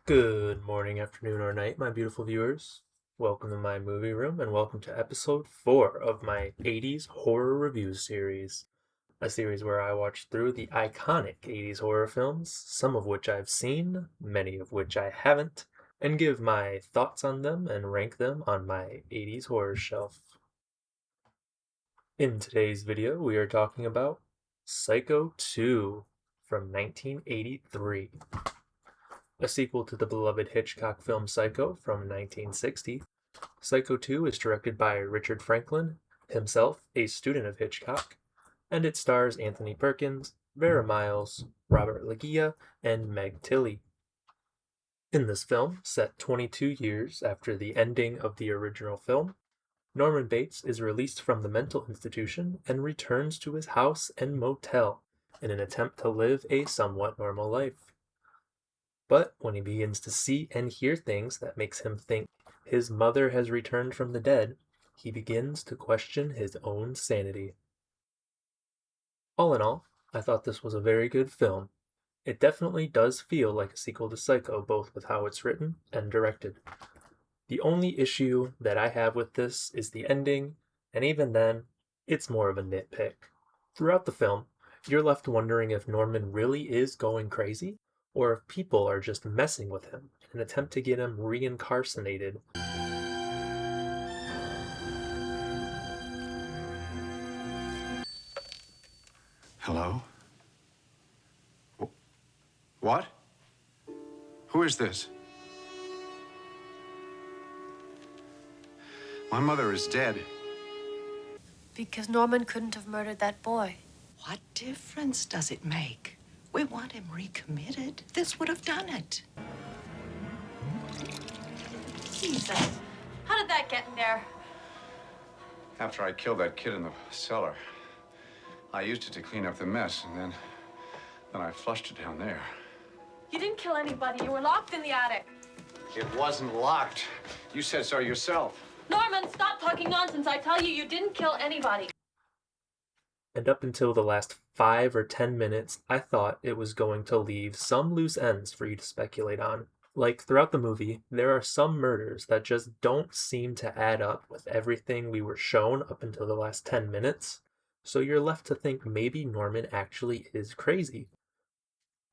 Good morning, afternoon, or night, my beautiful viewers. Welcome to my movie room and welcome to episode 4 of my 80s horror review series. A series where I watch through the iconic 80s horror films, some of which I've seen, many of which I haven't, and give my thoughts on them and rank them on my 80s horror shelf. In today's video, we are talking about Psycho 2 from 1983. A sequel to the beloved Hitchcock film Psycho from 1960, Psycho 2 is directed by Richard Franklin, himself a student of Hitchcock, and it stars Anthony Perkins, Vera Miles, Robert Loggia, and Meg Tilly. In this film, set 22 years after the ending of the original film, Norman Bates is released from the mental institution and returns to his house and motel in an attempt to live a somewhat normal life. But when he begins to see and hear things that makes him think his mother has returned from the dead, he begins to question his own sanity. All in all, I thought this was a very good film. It definitely does feel like a sequel to Psycho, both with how it's written and directed. The only issue that I have with this is the ending, and even then, it's more of a nitpick. Throughout the film, you're left wondering if Norman really is going crazy, or if people are just messing with him in an attempt to get him reincarnated. Hello? What? Who is this? My mother is dead. Because Norman couldn't have murdered that boy. What difference does it make? We want him recommitted. This would have done it. Jesus. How did that get in there? After I killed that kid in the cellar, I used it to clean up the mess, and then I flushed it down there. You didn't kill anybody. You were locked in the attic. It wasn't locked. You said so yourself. Norman, stop talking nonsense. I tell you, you didn't kill anybody. And up until the last 5 or 10 minutes, I thought it was going to leave some loose ends for you to speculate on. Like, throughout the movie, there are some murders that just don't seem to add up with everything we were shown up until the last 10 minutes, so you're left to think maybe Norman actually is crazy.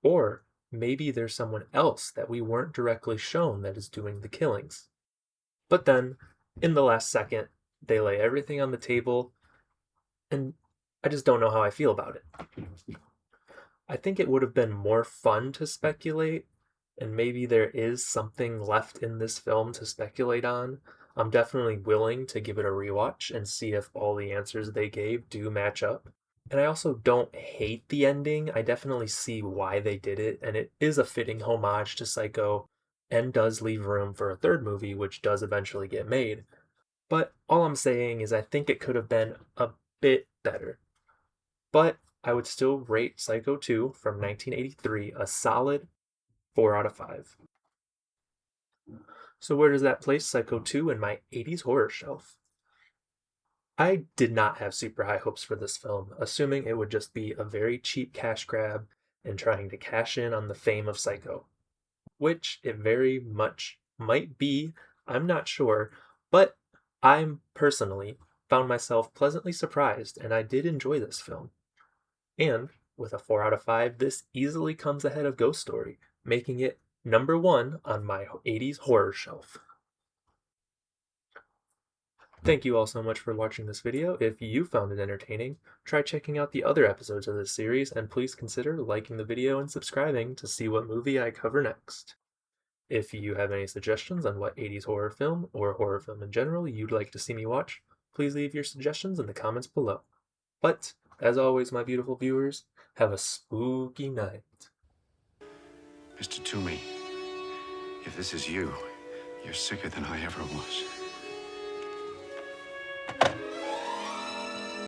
Or maybe there's someone else that we weren't directly shown that is doing the killings. But then, in the last second, they lay everything on the table, and I just don't know how I feel about it. I think it would have been more fun to speculate, and maybe there is something left in this film to speculate on. I'm definitely willing to give it a rewatch and see if all the answers they gave do match up. And I also don't hate the ending. I definitely see why they did it, and it is a fitting homage to Psycho and does leave room for a third movie, which does eventually get made. But all I'm saying is I think it could have been a bit better. But I would still rate Psycho 2 from 1983 a solid 4 out of 5. So where does that place Psycho 2 in my 80s horror shelf? I did not have super high hopes for this film, assuming it would just be a very cheap cash grab and trying to cash in on the fame of Psycho. Which it very much might be, I'm not sure, but I personally found myself pleasantly surprised and I did enjoy this film. And with a 4 out of 5, this easily comes ahead of Ghost Story, making it number 1 on my 80s horror shelf. Thank you all so much for watching this video. If you found it entertaining, try checking out the other episodes of this series, and please consider liking the video and subscribing to see what movie I cover next. If you have any suggestions on what 80s horror film, or horror film in general, you'd like to see me watch, please leave your suggestions in the comments below. But, as always, my beautiful viewers, have a spooky night. Mr. Toomey, if this is you, you're sicker than I ever was.